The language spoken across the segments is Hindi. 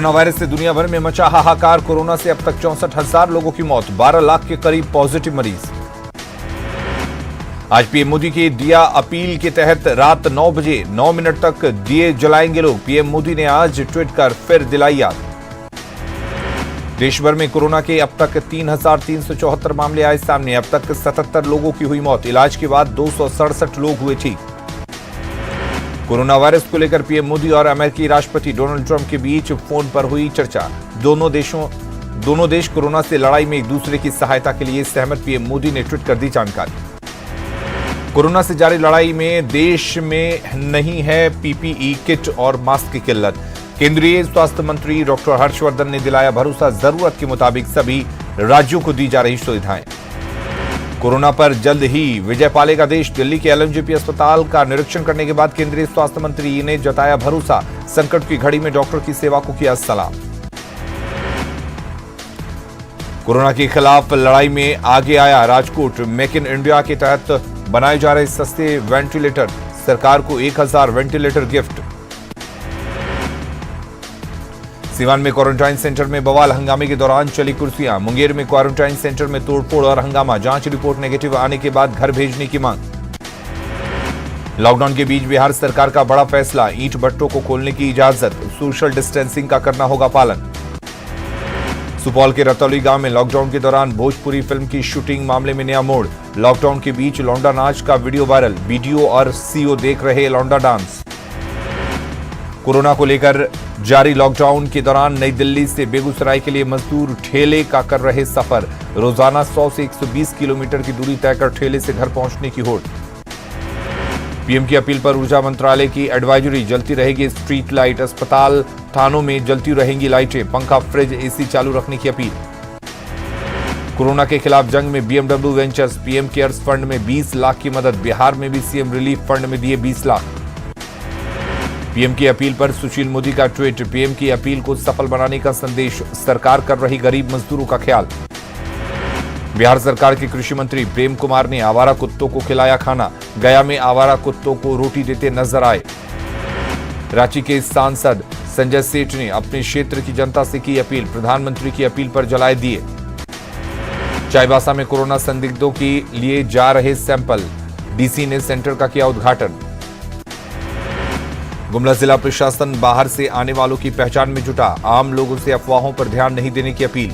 कोरोना वायरस से दुनिया भर में मचा हाहाकार। कोरोना से अब तक 64,000 लोगों की मौत, 12 लाख के करीब पॉजिटिव मरीज। आज पीएम मोदी की दिया अपील के तहत रात 9 बजे 9 मिनट तक दिए जलाएंगे लोग। पीएम मोदी ने आज ट्वीट कर फिर दिलाई याद। देश भर में कोरोना के अब तक 3,374 मामले आए सामने। अब तक 77 लोगों की हुई मौत। इलाज के बाद 267 लोग हुए ठीक। कोरोना वायरस को लेकर पीएम मोदी और अमेरिकी राष्ट्रपति डोनाल्ड ट्रंप के बीच फोन पर हुई चर्चा। दोनों देश कोरोना से लड़ाई में एक दूसरे की सहायता के लिए सहमत। पीएम मोदी ने ट्वीट कर दी जानकारी। कोरोना से जारी लड़ाई में देश में नहीं है पीपीई किट और मास्क की किल्लत। केंद्रीय स्वास्थ्य मंत्री डॉक्टर हर्षवर्धन ने दिलाया भरोसा, जरूरत के मुताबिक सभी राज्यों को दी जा रही सुविधाएं। कोरोना पर जल्द ही विजय पालेगा देश। दिल्ली के एलएमजेपी अस्पताल का निरीक्षण करने के बाद केंद्रीय स्वास्थ्य मंत्री ने जताया भरोसा। संकट की घड़ी में डॉक्टर की सेवा को किया सलाम। कोरोना के खिलाफ लड़ाई में आगे आया राजकोट। मेक इन इंडिया के तहत बनाए जा रहे सस्ते वेंटिलेटर, सरकार को 1,000 वेंटिलेटर गिफ्ट। सीवान में क्वारंटाइन सेंटर में बवाल, हंगामे के दौरान चली कुर्सियां। मुंगेर में क्वारंटाइन सेंटर में तोड़फोड़ और हंगामा, जांच रिपोर्ट नेगेटिव आने के बाद घर भेजने की मांग। लॉकडाउन के बीच बिहार सरकार का बड़ा फैसला, ईंट भट्टों को खोलने की इजाजत, सोशल डिस्टेंसिंग का करना होगा पालन। सुपौल के रतौली गांव में लॉकडाउन के दौरान भोजपुरी फिल्म की शूटिंग मामले में नया मोड़। लॉकडाउन के बीच लौंडा नाच का वीडियो वायरल, बीडीओ और सीओ देख रहे लौंडा डांस। कोरोना को लेकर जारी लॉकडाउन के दौरान नई दिल्ली से बेगूसराय के लिए मजदूर ठेले का कर रहे सफर। रोजाना 100 से 120 किलोमीटर की दूरी तय कर ठेले से घर पहुंचने की होड़। पीएम की अपील पर ऊर्जा मंत्रालय की एडवाइजरी, जलती रहेगी स्ट्रीट लाइट। अस्पताल थानों में जलती रहेंगी लाइटें। पंखा, फ्रिज, एसी चालू रखने की अपील। कोरोना के खिलाफ जंग में BMW ventures, PM cares fund में 20 लाख की मदद। बिहार में भी सीएम रिलीफ फंड में दिए 20 लाख। पीएम की अपील पर सुशील मोदी का ट्वीट, पीएम की अपील को सफल बनाने का संदेश, सरकार कर रही गरीब मजदूरों का ख्याल। बिहार सरकार के कृषि मंत्री प्रेम कुमार ने आवारा कुत्तों को खिलाया खाना। गया में आवारा कुत्तों को रोटी देते नजर आए। रांची के सांसद संजय सेठ ने अपने क्षेत्र की जनता से की अपील, प्रधानमंत्री की अपील पर जलाए दिए। चाईबासा में कोरोना संदिग्धों के लिए जा रहे सैंपल, डीसी ने सेंटर का किया उद्घाटन। गुमला जिला प्रशासन बाहर से आने वालों की पहचान में जुटा, आम लोगों से अफवाहों पर ध्यान नहीं देने की अपील।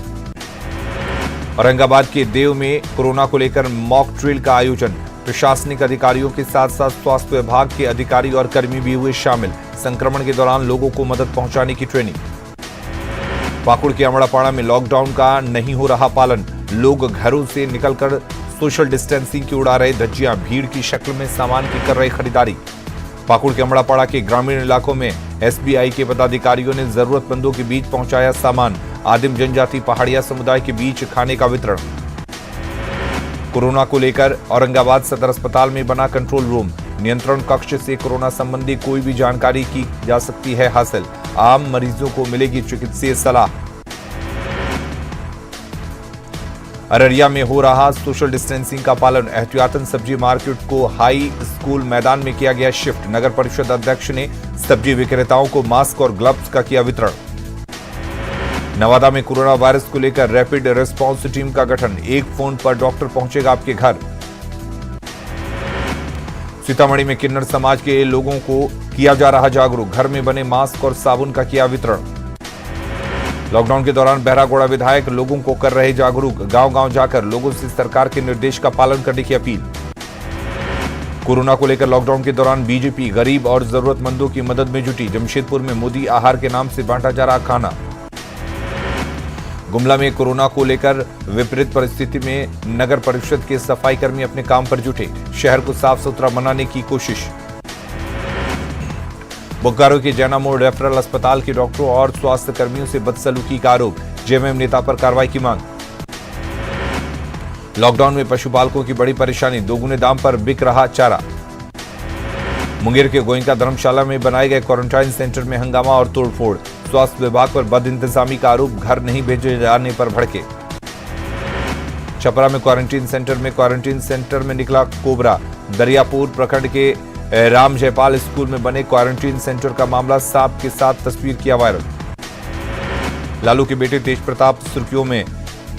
औरंगाबाद के देव में कोरोना को लेकर मॉक ड्रिल का आयोजन, प्रशासनिक अधिकारियों के साथ साथ स्वास्थ्य विभाग के अधिकारी और कर्मी भी हुए शामिल। संक्रमण के दौरान लोगों को मदद पहुंचाने की ट्रेनिंग। पाकुड़ के अमड़ापाड़ा में लॉकडाउन का नहीं हो रहा पालन, लोग घरों से निकलकर सोशल डिस्टेंसिंग की उड़ा रहे धज्जियां, भीड़ की शक्ल में सामान की कर रहे खरीदारी। पाकुड़ के अमड़ापाड़ा के ग्रामीण इलाकों में एसबीआई के पदाधिकारियों ने जरूरतमंदों के बीच पहुंचाया सामान। आदिम जनजाति पहाड़िया समुदाय के बीच खाने का वितरण। कोरोना को लेकर औरंगाबाद सदर अस्पताल में बना कंट्रोल रूम, नियंत्रण कक्ष से कोरोना संबंधी कोई भी जानकारी की जा सकती है हासिल। आम मरीजों को मिलेगी चिकित्सीय सलाह। अररिया में हो रहा सोशल डिस्टेंसिंग का पालन, एहतियातन सब्जी मार्केट को हाई स्कूल मैदान में किया गया शिफ्ट। नगर परिषद अध्यक्ष ने सब्जी विक्रेताओं को मास्क और ग्लव्स का किया वितरण। नवादा में कोरोना वायरस को लेकर रैपिड रिस्पांस टीम का गठन, एक फोन पर डॉक्टर पहुंचेगा आपके घर। सीतामढ़ी में किन्नर समाज के लोगों को किया जा रहा जागरूक, घर में बने मास्क और साबुन का किया वितरण। लॉकडाउन के दौरान बहरागोड़ा विधायक लोगों को कर रहे जागरूक, गांव-गांव जाकर लोगों से सरकार के निर्देश का पालन करने की अपील। कोरोना को लेकर लॉकडाउन के दौरान बीजेपी गरीब और जरूरतमंदों की मदद में जुटी। जमशेदपुर में मोदी आहार के नाम से बांटा जा रहा खाना। गुमला में कोरोना को लेकर विपरीत परिस्थिति में नगर परिषद के सफाई कर्मी अपने काम पर जुटे, शहर को साफ सुथरा बनाने की कोशिश। बोकारो के जैना मोड़ रेफरल अस्पताल के डॉक्टरों और स्वास्थ्य कर्मियों से बदसलूकी का आरोप, जेएमएम नेता पर कार्रवाई की मांग। लॉकडाउन में पशुपालकों की बड़ी परेशानी, दोगुने दाम पर बिक रहा चारा। मुंगेर के गोयनका धर्मशाला में बनाए गए क्वारंटाइन सेंटर में हंगामा और तोड़फोड़, स्वास्थ्य विभाग पर बदइंतजामी का आरोप, घर नहीं भेजे जाने पर भड़के। छपरा में क्वारंटीन सेंटर में निकला कोबरा। दरियापुर प्रखंड के राम जयपाल स्कूल में बने क्वारंटीन सेंटर का मामला, सांप के साथ तस्वीर किया वायरल। लालू के बेटे तेज प्रताप सुर्खियों में।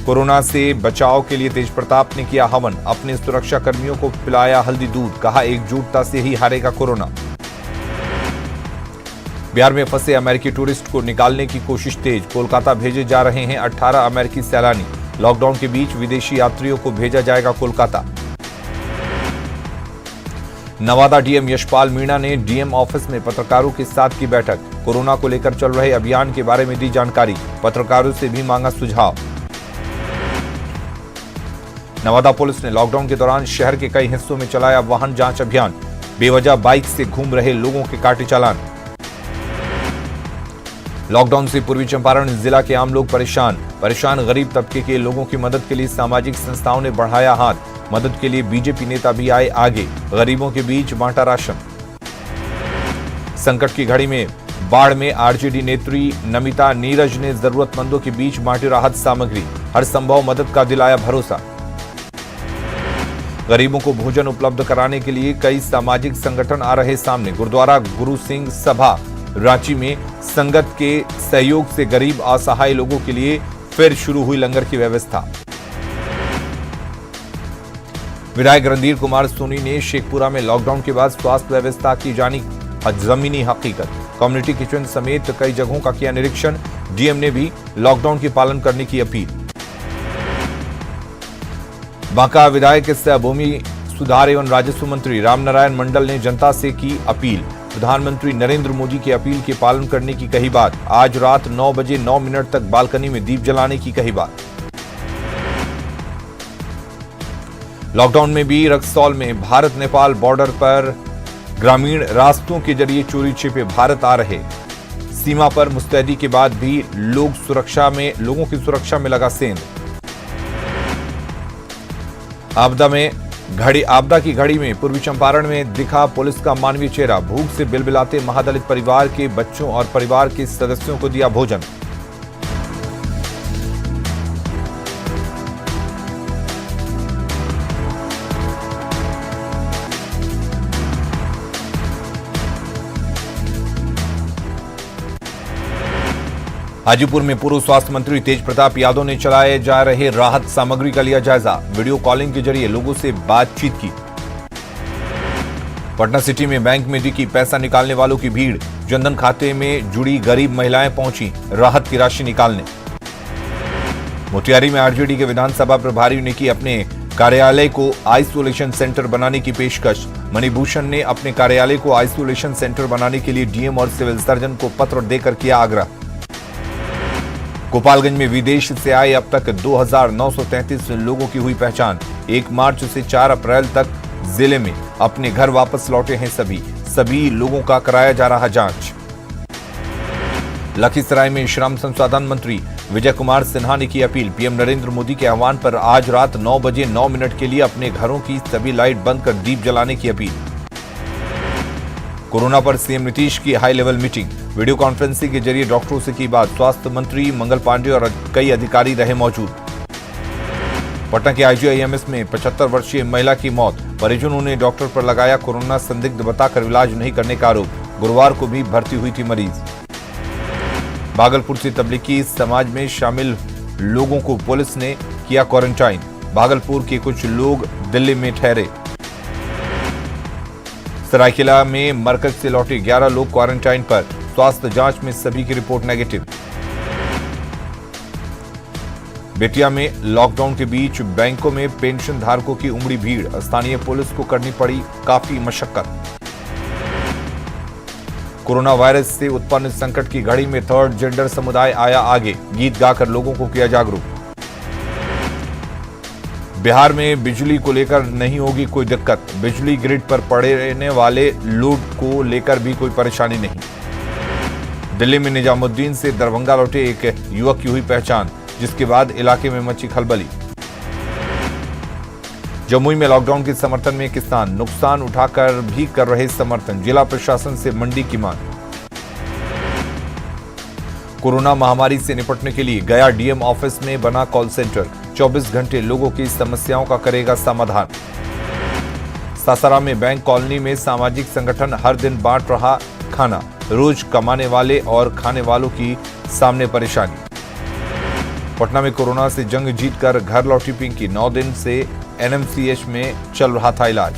कोरोना से बचाव के लिए तेज प्रताप ने किया हवन, अपने सुरक्षा कर्मियों को पिलाया हल्दी दूध, कहा एकजुटता से ही हारेगा कोरोना। बिहार में फंसे अमेरिकी टूरिस्ट को निकालने की कोशिश तेज, कोलकाता भेजे जा रहे हैं 18 अमेरिकी सैलानी। लॉकडाउन के बीच विदेशी यात्रियों को भेजा जाएगा कोलकाता। नवादा डीएम यशपाल मीणा ने डीएम ऑफिस में पत्रकारों के साथ की बैठक, कोरोना को लेकर चल रहे अभियान के बारे में दी जानकारी, पत्रकारों से भी मांगा सुझाव। नवादा पुलिस ने लॉकडाउन के दौरान शहर के कई हिस्सों में चलाया वाहन जांच अभियान, बेवजह बाइक से घूम रहे लोगों के काटे चालान। लॉकडाउन से पूर्वी चंपारण जिला के आम लोग परेशान गरीब तबके के लोगों की मदद के लिए सामाजिक संस्थाओं ने बढ़ाया हाथ, मदद के लिए बीजेपी नेता भी आए आगे, गरीबों के बीच बांटा राशन। संकट की घड़ी में बाढ़ में आरजेडी नेत्री नमिता नीरज ने जरूरतमंदों के बीच बांटी राहत सामग्री, हर संभव मदद का दिलाया भरोसा। गरीबों को भोजन उपलब्ध कराने के लिए कई सामाजिक संगठन आ रहे सामने। गुरुद्वारा गुरु सिंह सभा रांची में संगत के सहयोग से गरीब असहाय लोगों के लिए फिर शुरू हुई लंगर की व्यवस्था। विधायक रणधीर कुमार सोनी ने शेखपुरा में लॉकडाउन के बाद स्वास्थ्य व्यवस्था की जानी जमीनी हकीकत, कम्युनिटी किचन समेत कई जगहों का किया निरीक्षण, डीएम ने भी लॉकडाउन की पालन करने की अपील। बांका विधायक भूमि सुधार एवं राजस्व मंत्री रामनारायण मंडल ने जनता से की अपील, प्रधानमंत्री नरेंद्र मोदी की अपील के पालन करने की कही बात, आज रात 9 बजे 9 मिनट तक बालकनी में दीप जलाने की कही बात। लॉकडाउन में भी रक्सौल में भारत नेपाल बॉर्डर पर ग्रामीण रास्तों के जरिए चोरी छिपे भारत आ रहे, सीमा पर मुस्तैदी के बाद भी लोगों की सुरक्षा में लगा सेंध। आपदा की घड़ी में पूर्वी चंपारण में दिखा पुलिस का मानवीय चेहरा, भूख से बिलबिलाते महादलित परिवार के बच्चों और परिवार के सदस्यों को दिया भोजन। हाजीपुर में पूर्व स्वास्थ्य मंत्री तेज प्रताप यादव ने चलाए जा रहे राहत सामग्री का लिया जायजा, वीडियो कॉलिंग के जरिए लोगों से बातचीत की। पटना सिटी में बैंक में दिखी पैसा निकालने वालों की भीड़, जनधन खाते में जुड़ी गरीब महिलाएं पहुंची राहत की राशि निकालने। मोतिहारी में आरजेडी के विधानसभा प्रभारी ने की अपने कार्यालय को आइसोलेशन सेंटर बनाने की पेशकश, मणिभूषण ने अपने कार्यालय को आइसोलेशन सेंटर बनाने के लिए डीएम और सिविल सर्जन को पत्र देकर किया आग्रह। गोपालगंज में विदेश से आए अब तक 2933 लोगों की हुई पहचान, 1 मार्च से 4 अप्रैल तक जिले में अपने घर वापस लौटे हैं सभी लोगों का कराया जा रहा जांच। लखीसराय में श्रम संसाधन मंत्री विजय कुमार सिन्हा ने की अपील, पीएम नरेंद्र मोदी के आह्वान पर आज रात 9 बजे 9 मिनट के लिए अपने घरों की सभी लाइट बंद कर दीप जलाने की अपील। कोरोना पर सीएम नीतीश की high level meeting, video conferencing के जरिए डॉक्टरों से की बात, स्वास्थ्य मंत्री मंगल पांडे और कई अधिकारी रहे मौजूद। पटना के आईजीआईएमएस में 75 वर्षीय महिला की मौत, परिजनों ने डॉक्टर पर लगाया कोरोना संदिग्ध बताकर इलाज नहीं करने का आरोप, गुरुवार को भी भर्ती हुई थी मरीज। भागलपुर से तबलीगी समाज में शामिल लोगों को पुलिस ने किया क्वारंटाइन, भागलपुर के कुछ लोग दिल्ली में ठहरे। सरायकेला में मरकज से लौटे 11 लोग क्वारंटाइन पर, स्वास्थ्य जांच में सभी की रिपोर्ट नेगेटिव। बेतिया में लॉकडाउन के बीच बैंकों में पेंशन धारकों की उमड़ी भीड़, स्थानीय पुलिस को करनी पड़ी काफी मशक्कत। कोरोना वायरस से उत्पन्न संकट की घड़ी में थर्ड जेंडर समुदाय आया आगे, गीत गाकर लोगों को किया जागरूक। बिहार में बिजली को लेकर नहीं होगी कोई दिक्कत, बिजली ग्रिड पर पड़ने वाले लोड को लेकर भी कोई परेशानी नहीं। दिल्ली में निजामुद्दीन से दरभंगा लौटे एक युवक की हुई पहचान, जिसके बाद इलाके में मची खलबली। जमुई में लॉकडाउन के समर्थन में किसान नुकसान उठाकर भी कर रहे समर्थन, जिला प्रशासन से मंडी की मांग। कोरोना महामारी से निपटने के लिए गया डीएम ऑफिस में बना कॉल सेंटर, 24 घंटे लोगों की समस्याओं का करेगा समाधान। सासाराम में बैंक कॉलोनी में सामाजिक संगठन हर दिन बांट रहा खाना, रोज कमाने वाले और खाने वालों की सामने परेशानी। पटना में कोरोना से जंग जीतकर घर लौटी पिंकी, 9 दिन से एनएमसीएच में चल रहा था इलाज।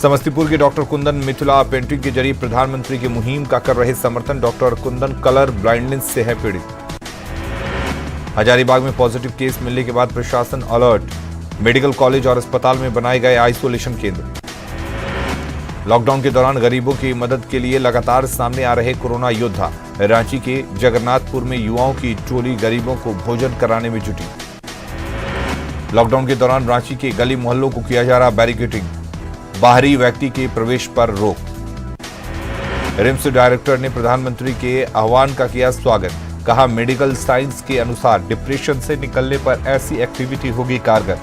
समस्तीपुर के डॉक्टर कुंदन मिथिला पेंटिंग के जरिए प्रधानमंत्री की मुहिम का कर रहे समर्थन। डॉक्टर कुंदन कलर ब्लाइंडनेस से है पीड़ित। हजारीबाग में पॉजिटिव केस मिलने के बाद प्रशासन अलर्ट। मेडिकल कॉलेज और अस्पताल में बनाए गए आइसोलेशन केंद्र। लॉकडाउन के दौरान गरीबों की मदद के लिए लगातार सामने आ रहे कोरोना योद्धा। रांची के जगन्नाथपुर में युवाओं की टोली गरीबों को भोजन कराने में जुटी। लॉकडाउन के दौरान रांची के गली मोहल्लों को किया जा रहा बैरिकेडिंग। बाहरी व्यक्ति के प्रवेश पर रोक। रिम्स डायरेक्टर ने प्रधानमंत्री के आह्वान का किया स्वागत। कहा, मेडिकल साइंस के अनुसार डिप्रेशन से निकलने पर ऐसी एक्टिविटी होगी कारगर।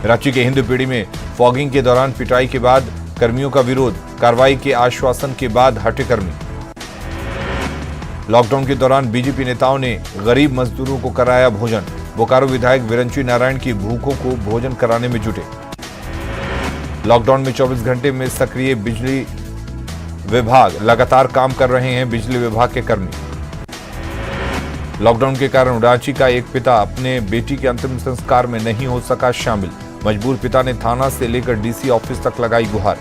रांची के हिंदू पीढ़ी में फॉगिंग के दौरान पिटाई के बाद कर्मियों का विरोध। कार्रवाई के आश्वासन के बाद हटे कर्मी। लॉकडाउन के दौरान बीजेपी नेताओं ने गरीब मजदूरों को कराया भोजन। बोकारो विधायक विरंची नारायण की भूखों को भोजन कराने में जुटे। लॉकडाउन में 24 घंटे में सक्रिय बिजली विभाग, लगातार काम कर रहे हैं बिजली विभाग के कर्मी। लॉकडाउन के कारण रांची का एक पिता अपने बेटी के अंतिम संस्कार में नहीं हो सका शामिल। मजबूर पिता ने थाना से लेकर डीसी ऑफिस तक लगाई गुहार।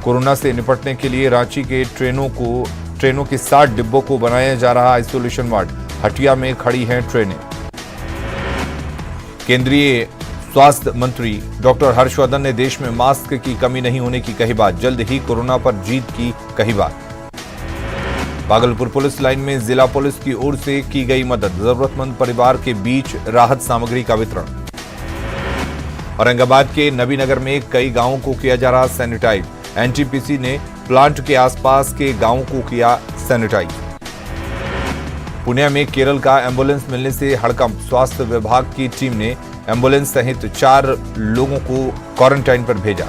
कोरोना से निपटने के लिए रांची के ट्रेनों के 60 डिब्बों को बनाया जा रहा आइसोलेशन वार्ड। हटिया में खड़ी हैं ट्रेनें। केंद्रीय स्वास्थ्य मंत्री डॉक्टर हर्षवर्धन ने देश में मास्क की कमी नहीं होने की कही बात। जल्द ही कोरोना पर जीत की कही बात। भागलपुर पुलिस लाइन में जिला पुलिस की ओर से की गई मदद। जरूरतमंद परिवार के बीच राहत सामग्री का वितरण। औरंगाबाद के नबीनगर में कई गांवों को किया जा रहा सैनिटाइज। एनटीपीसी ने प्लांट के आसपास के गांवों को किया सैनिटाइज। पुणे में केरल का एम्बुलेंस मिलने से हड़कंप। स्वास्थ्य विभाग की टीम ने एम्बुलेंस सहित 4 लोगों को क्वारंटाइन पर भेजा।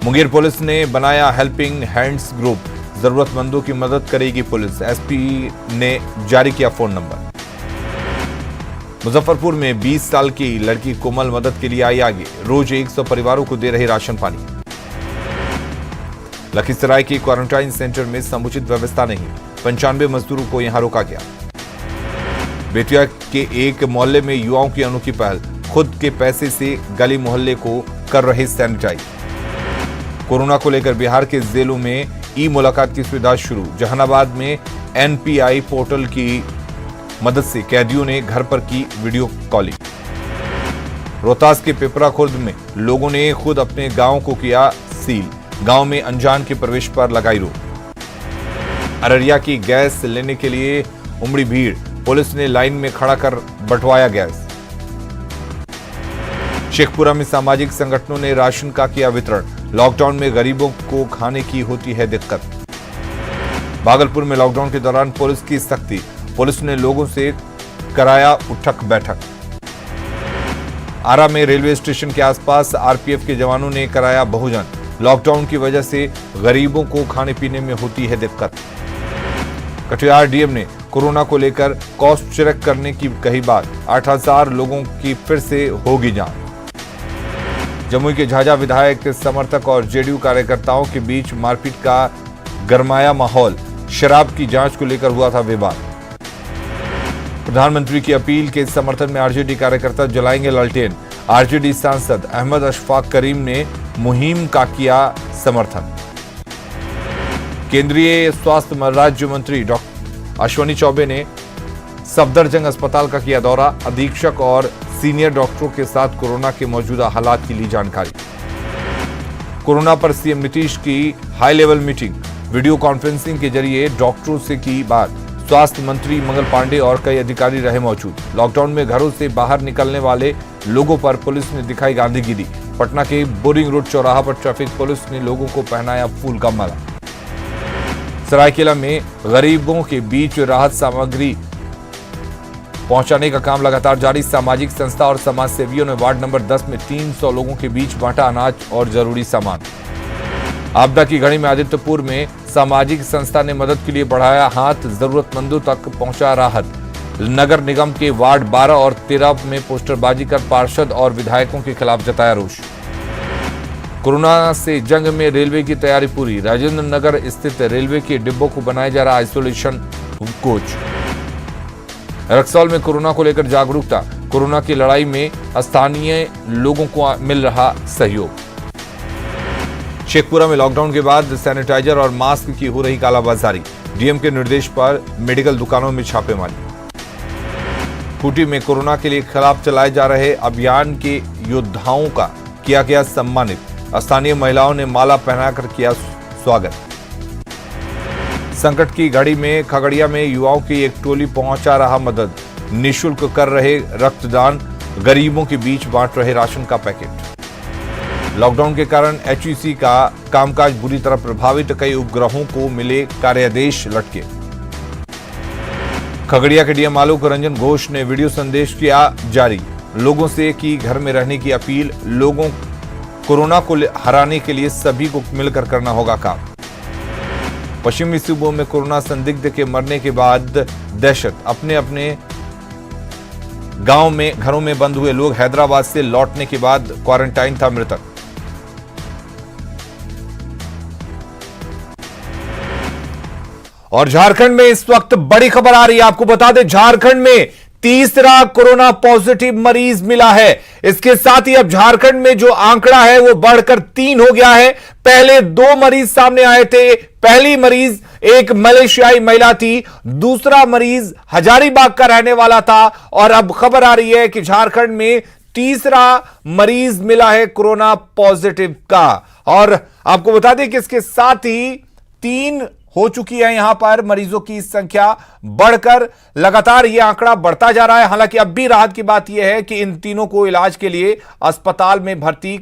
मुंगेर पुलिस ने बनाया हेल्पिंग हैंड्स ग्रुप। जरूरतमंदों की मदद करेगी पुलिस। एसपी ने जारी किया फोन नंबर। मुजफ्फरपुर में 20 साल की लड़की कोमल मदद के लिए आई आगे। रोज 100 परिवारों को दे रही राशन पानी। लखीसराय के क्वारंटाइन सेंटर में समुचित व्यवस्था नहीं। 95 मजदूरों को यहां रोका गया। बेतिया के एक मोहल्ले में युवाओं की अनोखी पहल। खुद के पैसे से गली मोहल्ले को कर रहे सैनिटाइज। कोरोना को लेकर बिहार के जेलों में ई मुलाकात की सुविधा शुरू। जहानाबाद में एनपीआई पोर्टल की मदद से कैदियों ने घर पर की वीडियो कॉलिंग। रोहतास के पिपरा खुर्द में लोगों ने खुद अपने गांव को किया सील। गांव में अनजान के प्रवेश पर लगाई रोक। अररिया की गैस लेने के लिए उमड़ी भीड़। पुलिस ने लाइन में खड़ा कर बंटवाया गैस। शेखपुरा में सामाजिक संगठनों ने राशन का किया वितरण। लॉकडाउन में गरीबों को खाने की होती है दिक्कत। भागलपुर में लॉकडाउन के दौरान पुलिस की सख्ती। पुलिस ने लोगों से कराया उठक बैठक। आरा में रेलवे स्टेशन के आसपास आरपीएफ के जवानों ने कराया भोजन। लॉकडाउन की वजह से गरीबों को खाने पीने में होती है दिक्कत। कटिहार डीएम ने कोरोना को लेकर कॉस्ट चेक करने की कही बात। 8000 लोगों की फिर से होगी जांच। जमुई के झाझा विधायक के समर्थक और जेडीयू कार्यकर्ताओं के बीच मारपीट का गरमाया माहौल। शराब की जांच को लेकर हुआ था विवाद। प्रधानमंत्री की अपील के समर्थन में आरजेडी कार्यकर्ता जलाएंगे लालटेन। आरजेडी सांसद अहमद अशफाक करीम ने मुहिम का किया समर्थन। केंद्रीय स्वास्थ्य राज्य मंत्री डॉक्टर अश्विनी चौबे ने सफदरजंग अस्पताल का किया दौरा। अधीक्षक और सीनियर डॉक्टरों के साथ कोरोना के मौजूदा हालात की ली जानकारी। कोरोना पर सीएम नीतीश की high level meeting. Video conferencing के जरिए डॉक्टरों से की बात। स्वास्थ्य मंत्री मंगल पांडे और कई अधिकारी रहे मौजूद। लॉकडाउन में घरों से बाहर निकलने वाले लोगों पर पुलिस ने दिखाई गांधीगिरी। पटना के बोरिंग रोड चौराहा पर ट्रैफिक पुलिस ने लोगों को पहनाया फूल का माला। सरायकेला में गरीबों के बीच राहत सामग्री पहुंचाने का काम लगातार जारी। सामाजिक संस्था और समाज सेवियों ने वार्ड नंबर 10 में 300 लोगों के बीच बांटा अनाज और जरूरी सामान। आपदा की घड़ी में आदित्यपुर में सामाजिक संस्था ने मदद के लिए बढ़ाया हाथ। जरूरतमंदों तक पहुंचा राहत। नगर निगम के वार्ड 12 और 13 में पोस्टरबाजी कर पार्षद और विधायकों के खिलाफ जताया रोष। कोरोना से जंग में रेलवे की तैयारी पूरी। राजेंद्र नगर स्थित रेलवे के डिब्बों को बनाया जा रहा आइसोलेशन कोच। रक्सौल में कोरोना को लेकर जागरूकता। कोरोना की लड़ाई में स्थानीय लोगों को मिल रहा सहयोग। शेखपुरा में लॉकडाउन के बाद सैनिटाइजर और मास्क की हो रही कालाबाजारी। डीएम के निर्देश पर मेडिकल दुकानों में छापेमारी। खूंटी में कोरोना के लिए खिलाफ चलाए जा रहे अभियान के योद्धाओं का किया गया सम्मानित। स्थानीय महिलाओं ने माला पहनाकर किया स्वागत। संकट की घड़ी में खगड़िया में युवाओं की एक टोली पहुंचा रहा मदद। निःशुल्क कर रहे रक्तदान। गरीबों के बीच बांट रहे राशन का पैकेट। लॉकडाउन के कारण एचईसी का कामकाज बुरी तरह प्रभावित। कई उपग्रहों को मिले कार्यादेश लटके। खगड़िया के डीएम आलोक रंजन घोष ने वीडियो संदेश किया जारी। लोगों से की घर में रहने की अपील। लोगों कोरोना को हराने के लिए सभी को मिलकर करना होगा काम। पश्चिमी सूबों में कोरोना संदिग्ध के मरने के बाद दहशत। अपने अपने गांव में घरों में बंद हुए लोग। हैदराबाद से लौटने के बाद क्वारंटाइन था मृतक। और झारखंड में इस वक्त बड़ी खबर आ रही है। आपको बता दें, झारखंड में तीसरा कोरोना पॉजिटिव मरीज मिला है। इसके साथ ही अब झारखंड में जो आंकड़ा है वो बढ़कर 3 हो गया है। पहले 2 मरीज सामने आए थे। पहली मरीज एक मलेशियाई महिला थी। दूसरा मरीज हजारीबाग का रहने वाला था। और अब खबर आ रही है कि झारखंड में तीसरा मरीज मिला है कोरोना पॉजिटिव का। और आपको बता दें कि इसके साथ ही 3 हो चुकी है यहां पर मरीजों की संख्या बढ़कर लगातार यह आंकड़ा बढ़ता जा रहा है। हालांकि अब भी राहत की बात यह है कि इन तीनों को इलाज के लिए अस्पताल में भर्ती